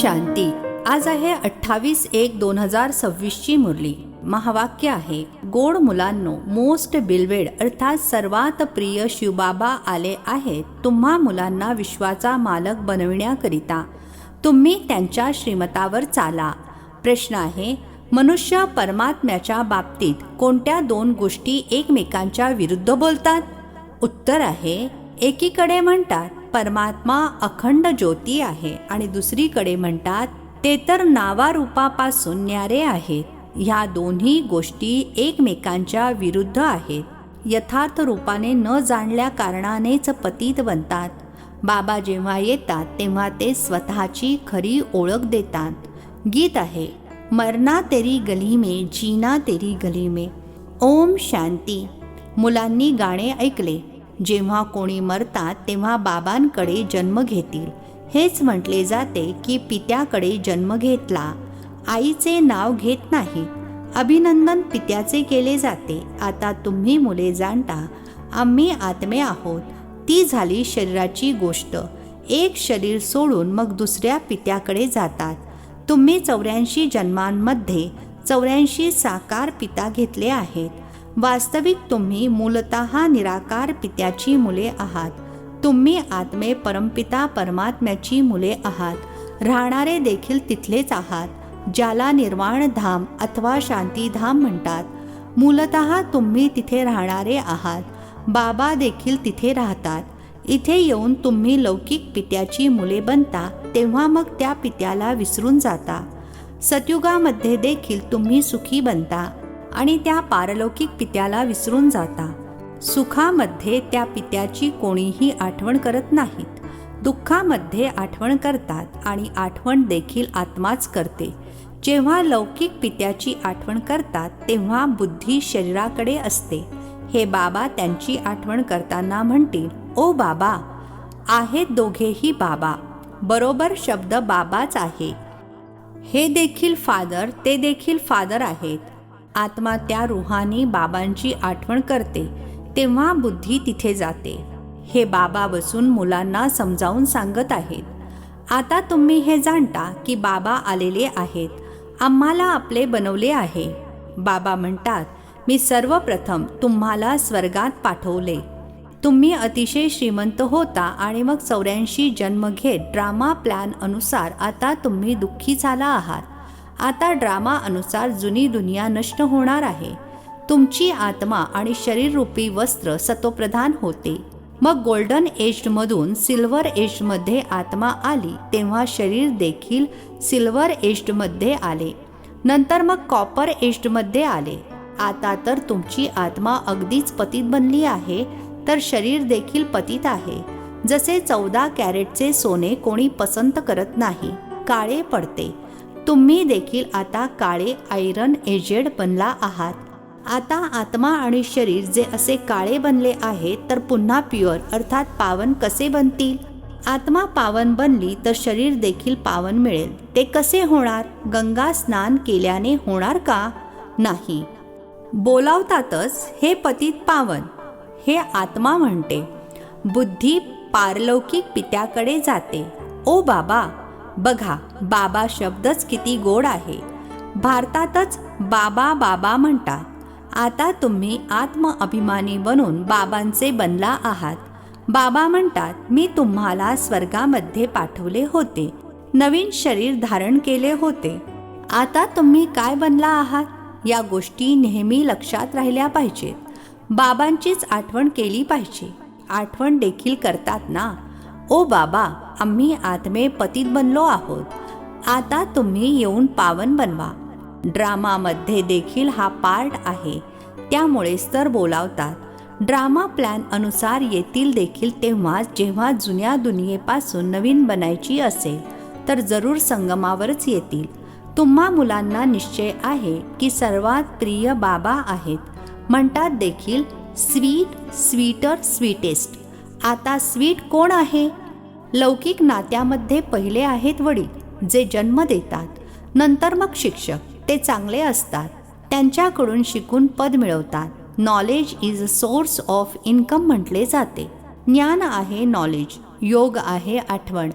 शांती. आज आहे 28/1/2026 ची मुरली. महावाक्य आहे, गोड मुलांनो, मोस्ट बिलवेड अर्थात सर्वात प्रिय शिवबाबा आले आहेत तुम्हा मुलांना विश्वाचा मालक बनविण्याकरिता. तुम्ही त्यांच्या श्रीमतावर चाला. प्रश्न आहे, मनुष्य परमात्म्याच्या बाबतीत कोणत्या दोन गोष्टी एकमेकांच्या विरुद्ध बोलतात? उत्तर आहे, एकीकडे म्हणतात परमात्मा अखंड ज्योती आहे आणि दुसरीकडे म्हणतात ते तर नावारूपापासून न्यारे आहेत. ह्या दोन्ही गोष्टी एकमेकांच्या विरुद्ध आहेत. यथार्थ रूपाने न जाणल्या कारणानेच पतित बनतात. बाबा जेव्हा येतात तेव्हा ते स्वतःची खरी ओळख देतात. गीत आहे, मरना तेरी गली में, जीना तेरी गली में. ओम शांती. मुलांनी गाणे ऐकले, जेव्हा कोणी मरतात तेव्हा बाबांकडे जन्म घेतील. हेच म्हटले जाते की पित्याकडे जन्म घेतला. आईचे नाव घेत नाही. अभिनंदन पित्याचे केले जाते. आता तुम्ही मुले जाणता आम्ही आत्मे आहोत. ती झाली शरीराची गोष्ट. एक शरीर सोडून मग दुसऱ्या पित्याकडे जातात. तुम्ही 84 जन्मांमध्ये 84 साकार पिता घेतले आहेत. वास्तविक तुम्ही मूलतः निराकार पित्याची मुले आहात. तुम्ही आत्मे परमपिता परमात्म्याची मुले आहात. राहणारे देखील तिथलेच आहात, ज्याला निर्वाण धाम अथवा शांतीधाम म्हणतात. मूलतः तुम्ही तिथे राहणारे आहात. बाबा देखील तिथे राहतात. इथे येऊन तुम्ही लौकिक पित्याची मुले बनता तेव्हा मग त्या पित्याला विसरून जाता. सतयुगामध्ये देखील तुम्ही सुखी बनता आणि त्या पारलौकिक पित्याला विसरून जाता. सुखामध्ये त्या पित्याची कोणीही आठवण करत नाहीत. दुःखामध्ये आठवण करतात आणि आठवण देखील आत्माच करते. जेव्हा लौकिक पित्याची आठवण करतात तेव्हा बुद्धी शरीराकडे असते. हे बाबा त्यांची आठवण करताना म्हणतील, ओ बाबा. आहेत दोघेही बाबा. बरोबर शब्द बाबाच आहे. हे देखील फादर, ते देखील फादर आहेत. आत्मा त्या रूहानी बाबांची आठवण करते तेव्हा बुद्धी तिथे जाते. हे बाबा बसून मुलांना समजावून सांगत आहेत. आता तुम्ही हे जाणता की बाबा आलेले आहेत. आम्हाला आपले बनवले आहे. बाबा म्हणतात, मी सर्वप्रथम तुम्हाला स्वर्गात पाठवले. तुम्ही अतिशय श्रीमंत होता आणि मग 84 जन्म घेत ड्रामा प्लॅन अनुसार आता तुम्ही दुःखी झाला आहात. आता ड्रामा अनुसार जुनी दुनिया नष्ट होणार आहे. तुमची आत्मा आणि शरीररूपी वस्त्र सतोप्रधान होते. मग गोल्डन एजमधून सिल्वर एजमध्ये आत्मा आली तेव्हा शरीर देखील सिल्वर एजमध्ये आले. नंतर मग कॉपर एजमध्ये आले. आता तर तुमची आत्मा अगदीच पतित बनली आहे, तर शरीर देखील पतित आहे. जसे 14 कॅरेटचे सोने कोणी पसंत करत नाही, काळे पडते. तुम्ही देखील आता काळे आयरन एजेड बनला आहात. आता आत्मा आणि शरीर जे असे काळे बनले आहेत तर पुन्हा प्युअर अर्थात पावन कसे बनतील? आत्मा पावन बनली तर शरीर देखील पावन मिळेल. ते कसे होणार? गंगा स्नान केल्याने होणार का? नाही. बोलावतातच हे पतित पावन. हे आत्मा म्हणते. बुद्धी पारलौकिक पित्याकडे जाते. ओ बाबा. बघा, बाबा शब्दच किती गोड आहे. भारतातच बाबा बाबा म्हणतात. आता तुम्ही आत्मअभिमानी बनून बाबांचे बनला आहात. बाबा म्हणतात, मी तुम्हाला स्वर्गामध्ये पाठवले होते, नवीन शरीर धारण केले होते. आता तुम्ही काय बनला आहात? या गोष्टी नेहमी लक्षात राहिल्या पाहिजेत. बाबांचीच आठवण केली पाहिजे. आठवण देखील करतात ना. ओ बाबा, आम्ही आत्मे पतित बनलो आहोत. आता तुम्ही येऊन पावन बनवा. ड्रामामध्ये देखील हा पार्ट आहे, त्यामुळेच तर बोलावतात. ड्रामा प्लॅन अनुसार येतील देखील तेव्हा जेव्हा जुन्या दुनियेपासून नवीन बनायची असेल तर जरूर संगमावरच येतील. तुम्हा मुलांना निश्चय आहे की सर्वात प्रिय बाबा आहेत. म्हणतात देखील स्वीट, स्वीटर, स्वीटेस्ट. आता स्वीट कोण आहे? लौकिक नात्यामध्ये पहिले आहेत वडील, जे जन्म देतात. नंतर मग शिक्षक, ते चांगले असतात. त्यांच्याकडून शिकून पद मिळवतात. Knowledge is a source of income म्हटले जाते. ज्ञान आहे नॉलेज. योग आहे आठवण.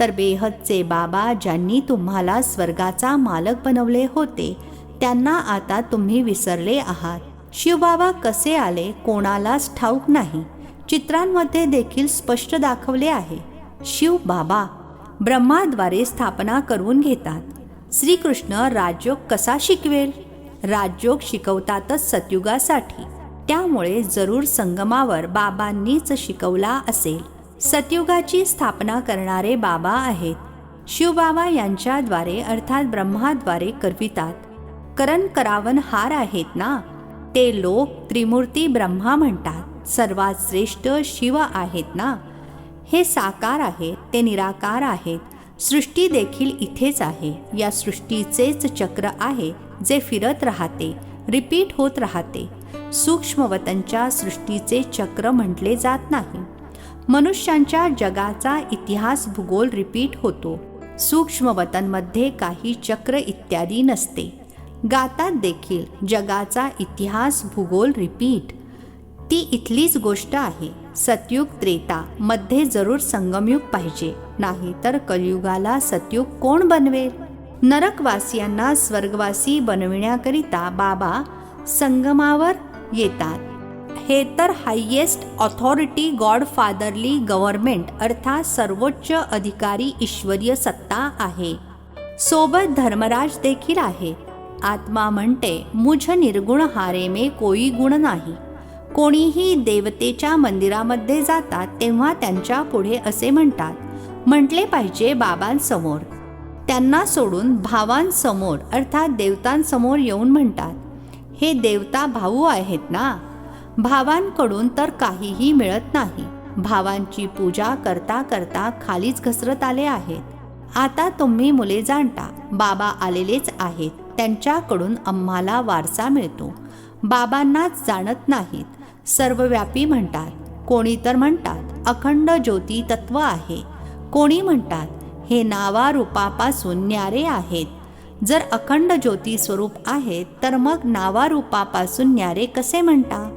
तर बेहदचे बाबा ज्यांनी तुम्हाला स्वर्गाचा मालक बनवले होते त्यांना आता तुम्ही विसरले आहात. शिवबाबा कसे आले कोणालाच ठाऊक नाही. चित्रांमध्ये देखील स्पष्ट दाखवले आहे. शिवबाबा ब्रह्माद्वारे स्थापना करून घेतात. श्रीकृष्ण राजयोग कसा शिकवेल? राजयोग शिकवतातच सतयुगासाठी. त्यामुळे जरूर संगमावर बाबांनीच शिकवला असेल. सतयुगाची स्थापना करणारे बाबा आहेत. शिवबाबा यांच्याद्वारे अर्थात ब्रह्माद्वारे करवितात. करण करावन हार आहेत ना, ते लोक त्रिमूर्ती ब्रह्मा म्हणतात. सर्वात श्रेष्ठ शिव आहेत ना. हे साकार आहेत, ते निराकार आहेत. सृष्टी देखील इथेच आहे. या सृष्टीचेच चक्र आहे जे फिरत राहते, रिपीट होत राहते. सूक्ष्मवतनच्या सृष्टीचे चक्र म्हटले जात नाही. मनुष्यांच्या जगाचा इतिहास भूगोल रिपीट होतो. सूक्ष्मवतनमध्ये काही चक्र इत्यादी नसते. गातात देखील जगाचा इतिहास भूगोल रिपीट. ती इथलीच गोष्ट आहे. सतयुग त्रेता मध्ये जरूर संगमयुग पाहिजे, नाही तर कलियुगाला सतयुग कोण बनवेल? नरकवासियांना स्वर्गवासी बनविण्याकरिता बाबा संगमावर येतात. हे तर highest authority God fatherly government अर्थात सर्वोच्च अधिकारी ईश्वरीय सत्ता आहे. सोबत धर्मराज देखील आहेत. आत्मा म्हणते मुझ निर्गुण हारे में कोई गुण नाही. कोणीही देवतेच्या मंदिरामध्ये जातात तेव्हा त्यांच्या पुढे असे म्हणतात, म्हटले पाहिजे बाबांसमोर. त्यांना सोडून भावांसमोर अर्थात देवतांसमोर येऊन म्हणतात, हे देवता भाऊ आहेत ना. भावांकडून तर काहीही मिळत नाही. भावांची पूजा करता करता खालीच घसरत आले आहेत. आता तुम्ही मुले जाणता बाबा आलेलेच आहेत. त्यांच्याकडून आम्हाला वारसा मिळतो. बाबांनाच जाणत नाहीत. सर्वव्यापी म्हणतात. कोणी तर म्हणतात अखंड ज्योती तत्व आहे. कोणी म्हणतात हे नावारूपापासून न्यारे आहेत. जर अखंड ज्योती स्वरूप आहेत तर मग नावारूपापासून न्यारे कसे म्हणता?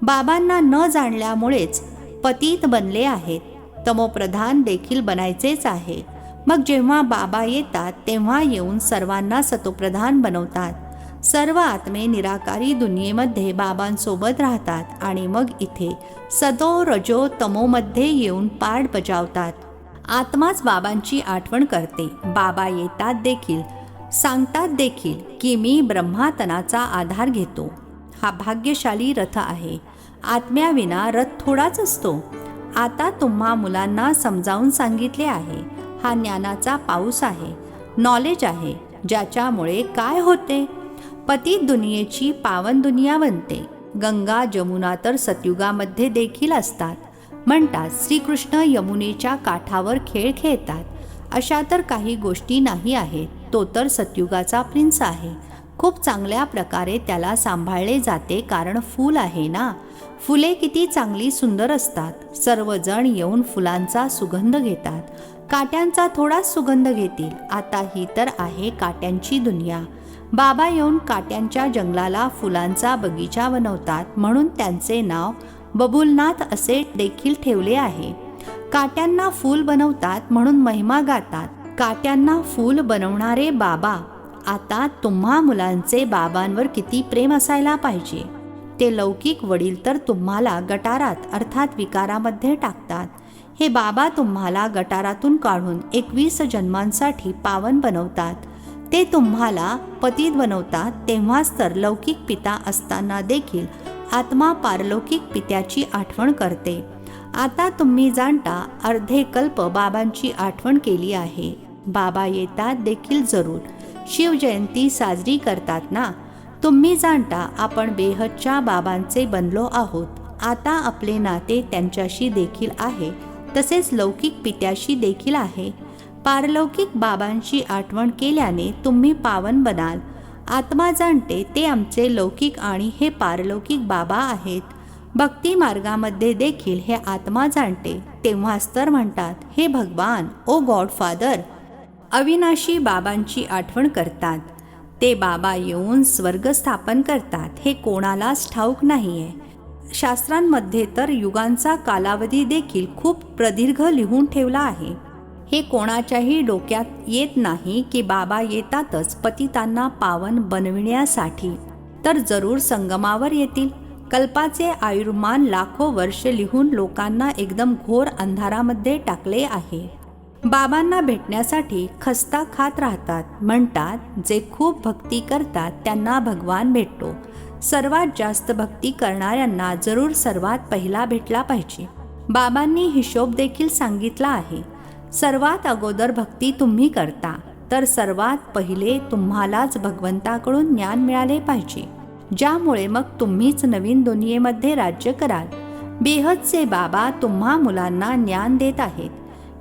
बाबांना न जाणल्यामुळेच पतित बनले आहेत. तमोप्रधान देखील बनायचेच आहे. मग जेव्हा बाबा येतात तेव्हा येऊन सर्वांना सतोप्रधान बनवतात. सर्व आत्मे निराकारी दुनियेमध्ये बाबांसोबत राहतात आणि मग इथे सदो रजो तमोमध्ये येऊन पाठ बजावतात. आत्माच बाबांची आठवण करते. बाबा येतात देखील, सांगतात देखील की मी ब्रह्मातनाचा आधार घेतो. हा भाग्यशाली रथ आहे. आत्म्याविना रथ थोडाच असतो. आता तुम्हा मुलांना समजावून सांगितले आहे. हा ज्ञानाचा पाऊस आहे, नॉलेज आहे, ज्याच्यामुळे काय होते? पतित दुनियेची पावन दुनिया बनते. गंगा जमुना तर सतयुगामध्ये देखील असतात. म्हणतात श्रीकृष्ण यमुनेच्या काठावर खेळ खेळतात. अशा तर काही गोष्टी नाही आहेत. तो तर सतयुगाचा प्रिन्स आहे. खूप चांगल्या प्रकारे त्याला सांभाळले जाते, कारण फूल आहे ना. फुले किती चांगली सुंदर असतात. सर्वजण येऊन फुलांचा सुगंध घेतात. काट्यांचा थोडाच सुगंध घेतील. आता ही तर आहे काट्यांची दुनिया. बाबा येऊन काट्यांच्या जंगलाला फुलांचा बगीचा बनवतात, म्हणून त्यांचे नाव बबुलनाथ असे देखील ठेवले आहे. काट्यांना फूल बनवतात म्हणून महिमा गातात. काट्यांना फूल बनवणारे बाबा. आता तुम्हा मुलांचे बाबांवर किती प्रेम असायला पाहिजे. ते लौकिक वडील तर तुम्हाला गटारात अर्थात विकारामध्ये टाकतात. हे बाबा तुम्हाला गटारातून काढून 21 जन्मांसाठी पावन बनवतात. ते तुम्हाला पतित बनवतात. तेव्हाच तर लौकिक पिता असताना देखील आत्मा पारलौकिक पित्याची आठवण करते. आता तुम्ही जाणता अर्धे कल्प बाबांची आठवण केली आहे. बाबा येतात देखील जरूर. शिवजयंती साजरी करतात ना. तुम्ही जाणता आपण बेहदच्या बाबांचे बनलो आहोत. आता आपले नाते त्यांच्याशी देखील आहे, तसेच लौकिक पित्याशी देखील आहे. पारलौकिक बाबांची आठवण केल्याने तुम्ही पावन बनाल. आत्मा जाणते ते आमचे लौकिक आणि हे पारलौकिक बाबा आहेत. भक्ती मार्गामध्ये देखील हे आत्मा जाणते. तेव्हाच तर म्हणतात हे भगवान, ओ गॉड फादर. अविनाशी बाबांची आठवण करतात. ते बाबा येऊन स्वर्ग स्थापन करतात. हे कोणालाच ठाऊक नाहीये. शास्त्रांमध्ये तर युगांचा कालावधी देखील खूप प्रदीर्घ लिहून ठेवला आहे. हे कोणाच्याही डोक्यात येत नाही की बाबा येतातच पतितांना पावन बनविण्यासाठी, तर जरूर संगमावर येतील. कल्पाचे आयुर्मान लाखो वर्ष लिहून लोकांना एकदम घोर अंधारामध्ये टाकले आहे. बाबांना भेटण्यासाठी खस्ता खात राहतात. म्हणतात जे खूप भक्ती करतात त्यांना भगवान भेटतो. सर्वात जास्त भक्ती करणाऱ्यांना जरूर सर्वात पहिला भेटला पाहिजे. बाबांनी हिशोब देखील सांगितला आहे. सर्वात अगोदर भक्ती तुम्ही करता, तर सर्वात पहिले तुम्हालाच भगवंताकडून ज्ञान मिळाले पाहिजे, ज्यामुळे मग तुम्हीच नवीन दुनियेमध्ये राज्य कराल. बेहदचे बाबा तुम्हा मुलांना ज्ञान देत आहेत.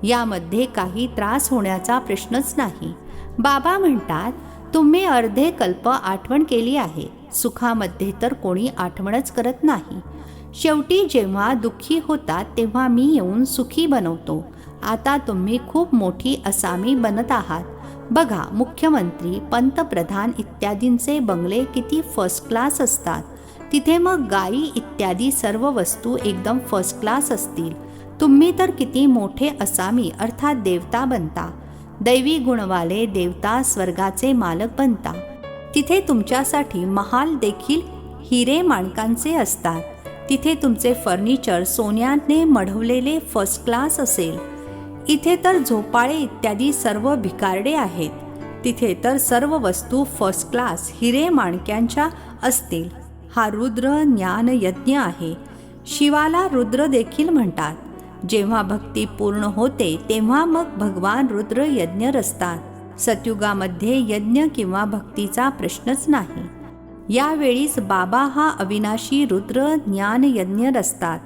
यामध्ये काही त्रास होण्याचा प्रश्नच नाही. बाबा म्हणतात तुम्ही अर्धे कल्प आठवण केली आहे, सुखामध्ये तर कोणी आठवणच करत नाही. शेवटी जेव्हा दुःखी होतात तेव्हा मी येऊन सुखी बनवतो. आता तुम्ही खूप मोठी असामी बनत आहात. बघा, मुख्यमंत्री, पंतप्रधान इत्यादींचे बंगले किती फर्स्ट क्लास असतात. तिथे मग गायी इत्यादी सर्व वस्तू एकदम फर्स्ट क्लास असतील. तुम्ही तर किती मोठे असामी अर्थात देवता बनता. दैवी गुणवाले देवता स्वर्गाचे मालक बनता. तिथे तुमच्यासाठी महाल देखील हिरे माणकांचे असतात. तिथे तुमचे फर्निचर सोन्याने मढवलेले फर्स्ट क्लास असेल. इथे तर झोपाळे इत्यादी सर्व भिकारडे आहेत. तिथे तर सर्व वस्तू फर्स्ट क्लास हिरे माणक्यांच्या असतील. हा रुद्र ज्ञान यज्ञ आहे. शिवाला रुद्र देखील म्हणतात. जेव्हा भक्ती पूर्ण होते तेव्हा मग भगवान रुद्र यज्ञ रचतात. सतयुगामध्ये यज्ञ किंवा भक्तीचा प्रश्नच नाही. यावेळीच बाबा हा अविनाशी रुद्र ज्ञान यज्ञ रचतात,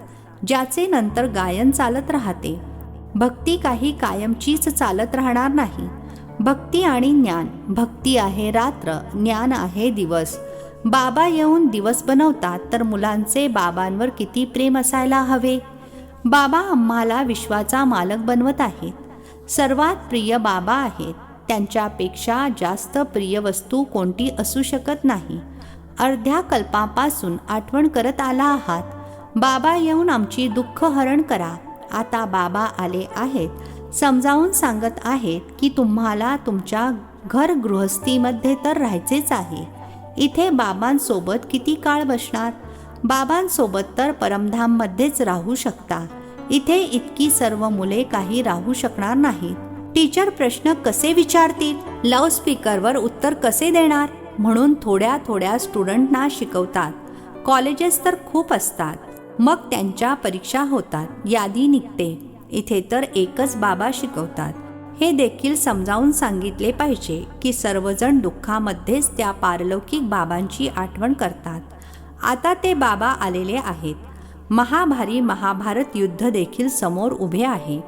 ज्याचे नंतर गायन चालत राहते. भक्ती काही कायमचीच चालत राहणार नाही. भक्ती आणि ज्ञान, भक्ती आहे रात्र, ज्ञान आहे दिवस. बाबा येऊन दिवस बनवतात, तर मुलांचे बाबांवर किती प्रेम असायला हवे. बाबा आम्हाला विश्वाचा मालक बनवत आहेत. सर्वात प्रिय बाबा आहेत. त्यांच्यापेक्षा जास्त प्रिय वस्तू कोणती असू शकत नाही. अर्ध्या कल्पापासून आठवण करत आला आहात. बाबा येऊन आमची दुःख हरण करा. आता बाबा आले आहेत, समजावून सांगत आहेत की तुम्हाला तुमच्या घर गृहस्थीमध्ये तर राहायचेच आहे. इथे बाबांसोबत किती काळ बसणार. बाबांसोबत तर परमधाममध्येच राहू शकता. इथे इतकी सर्व मुले काही राहू शकणार नाहीत. टीचर प्रश्न कसे विचारतील, लाऊडस्पीकरवर उत्तर कसे देणार, म्हणून थोड्या थोड्या स्टुडंटना शिकवतात. कॉलेजेस तर खूप असतात, मग त्यांच्या परीक्षा होतात, यादी निघते. इथे तर एकच बाबा शिकवतात. हे देखील समजावून सांगितले पाहिजे की सर्वजण दुःखामध्येच त्या पारलौकिक बाबांची आठवण करतात. आता ते बाबा आलेले आहेत. महाभारी महाभारत युद्ध देखील समोर उभे आहे.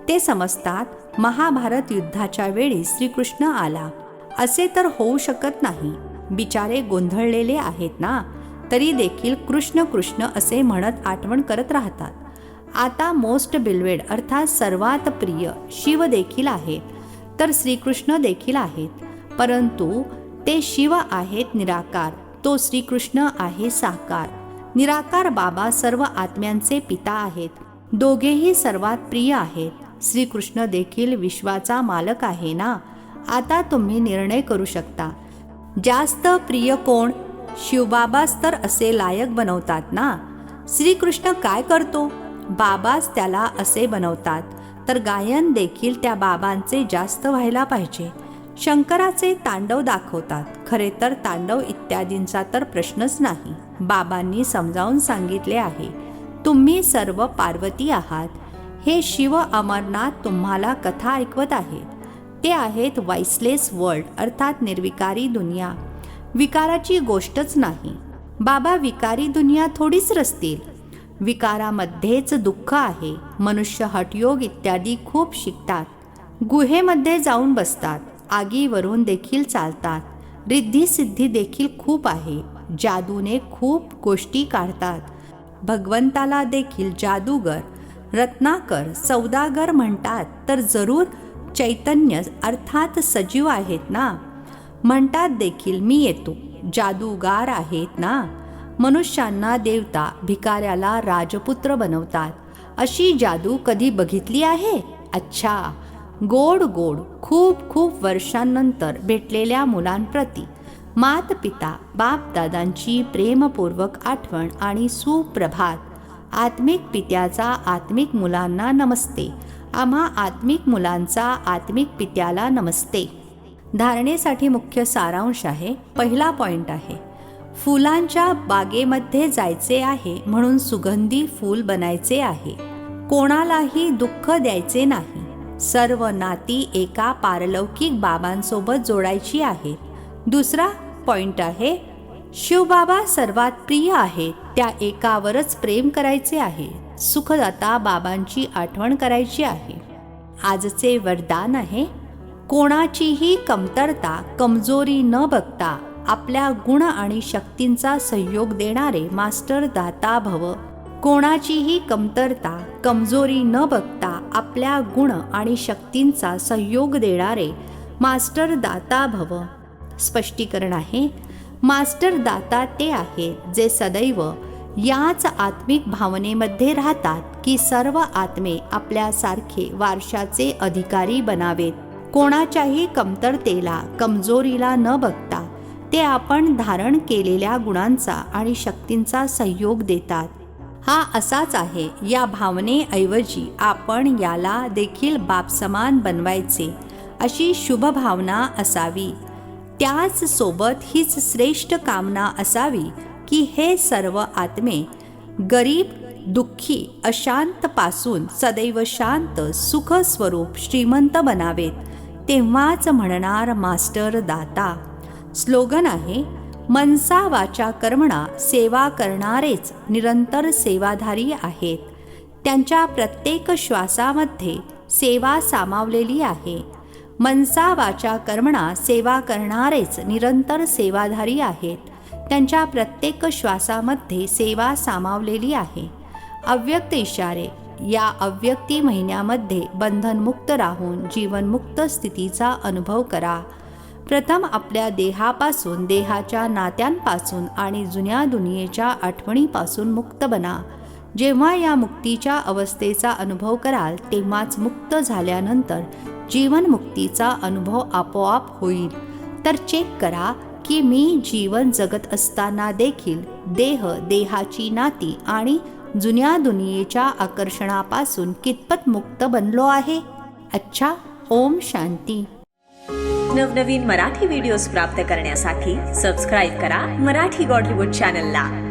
ते समजतात महाभारत युद्धाच्या वेळी श्रीकृष्ण आला असे तर होऊ शकत नाही. बिचारे गोंधळलेले आहेत ना, तरी देखील कृष्ण कृष्ण असे म्हणत आठवण करत राहतात. आता मोस्ट बिलवेड अर्थात सर्वात प्रिय शिव देखील आहेत, तर श्रीकृष्ण देखील आहेत. परंतु ते शिव आहेत निराकार, तो श्रीकृष्ण आहे साकार. निराकार बाबा सर्व आत्म्यांचे पिता आहेत. दोघेही सर्वात प्रिय आहेत. श्रीकृष्ण देखील विश्वाचा मालक आहे ना. आता तुम्ही निर्णय करू शकता. जास्त प्रिय कोण? शिवबाबाच तर असे लायक बनवतात ना. श्रीकृष्ण काय करतो? बाबाच त्याला असे बनवतात. तर गायन देखील त्या बाबांचे जास्त व्हायला पाहिजे. शंकराचे तांडव दाखवतात. खरे तर तांडव इत्यादींचा तर प्रश्नच नाही. बाबांनी समजावून सांगितले आहे. तुम्ही सर्व पार्वती आहात. हे शिव अमरनाथ तुम्हाला कथा ऐकवत आहेत. ते आहेत वॉइसलेस वर्ल्ड अर्थात निर्विकारी दुनिया. विकाराची गोष्टच नाही. बाबा विकारी दुनिया थोडीच रचतील. विकारामध्येच दुःख आहे. मनुष्य हठयोग इत्यादी खूप शिकतात. गुहेमध्ये जाऊन बसतात. आगीवरून देखील चालतात. रिद्धी सिद्धी देखील खूप आहे. जादूने खूप गोष्टी काढतात. भगवंताला देखील जादूगर, रत्नाकर, सौदागर म्हणतात, तर जरूर चैतन्य अर्थात सजीव आहेत ना. म्हणतात देखील मी येतो, जादूगार आहेत ना. मनुष्यांना देवता, भिकाऱ्याला राजपुत्र बनवतात. अशी जादू कधी बघितली आहे? अच्छा, गोड गोड खूप खूप वर्षांनंतर भेटलेल्या मुलांप्रती मातपिता बापदादांची प्रेमपूर्वक आठवण आणि सुप्रभात. आत्मिक पित्याचा आत्मिक मुलांना नमस्ते. आम्हा आत्मिक मुलांचा आत्मिक पित्याला नमस्ते. धारणेसाठी मुख्य सारांश आहे. पहिला पॉइंट आहे, फुलांच्या बागेमध्ये जायचे आहे म्हणून सुगंधी फूल बनायचे आहे. कोणालाही दुःख द्यायचे नाही. सर्व नाती एका पारलौकिक बाबांसोबत जोडायची आहेत. दुसरा पॉइंट आहे, शिवबाबा सर्वात प्रिय आहेत. त्या एकावरच प्रेम करायचे आहे. सुखदाता बाबांची आठवण करायची आहे. आजचे वरदान आहे, कोणाचीही कमतरता कमजोरी न बघता आपल्या गुण आणि शक्तींचा सहयोग देणारे मास्टर दाता भव. कोणाचीही कमतरता कमजोरी न बघता आपल्या गुण आणि शक्तींचा सहयोग देणारे मास्टर दाता भव. स्पष्टीकरण आहे, मास्टर दाता ते आहेत जे सदैव याच आत्मिक भावनेमध्ये राहतात की सर्व आत्मे आपल्यासारखे वारशाचे अधिकारी बनावेत. कोणाच्याही कमतरतेला कमजोरीला न बघता ते आपण धारण केलेल्या गुणांचा आणि शक्तींचा सहयोग देतात. हा असाच आहे. या भावनेऐवजी आपण याला देखील बापसमान बनवायचे अशी शुभ भावना असावी. त्याच सोबत हीच श्रेष्ठ कामना असावी की हे सर्व आत्मे गरीब दुःखी अशांतपासून सदैव शांत सुख स्वरूप श्रीमंत बनावेत. तेव्हाच म्हणणार मास्टर दाता. स्लोगन आहे, मनसा वाचा कर्मणा सेवा करणारेच निरंतर सेवाधारी आहेत. त्यांच्या प्रत्येक श्वासामध्ये सेवा सामावलेली आहे. मनसा वाचा कर्मणा सेवा करणारेच निरंतर सेवाधारी आहेत. त्यांच्या प्रत्येक श्वासामध्ये सेवा सामावलेली आहे. अव्यक्त इशारे. या अव्यक्ती महिन्यामध्ये बंधनमुक्त राहून जीवनमुक्त स्थितीचा अनुभव करा. प्रथम आपल्या देहापासून, देहाच्या नात्यांपासून आणि जुन्या दुनियेच्या आठवणीपासून मुक्त बना. जेव्हा या मुक्तीच्या अवस्थेचा अनुभव कराल तेव्हाच मुक्त झाल्यानंतर जीवनमुक्तीचा अनुभव आपोआप होईल. तर चेक करा की मी जीवन जगत असताना देखील देह, देहाची नाती आणि जुन्या दुनियेच्या आकर्षणापासून कितपत मुक्त बनलो आहे. अच्छा, ओम शांती. नवनवीन मराठी व्हिडिओज प्राप्त करण्यासाठी सबस्क्राईब करा मराठी गॉडलीवूड चॅनलला.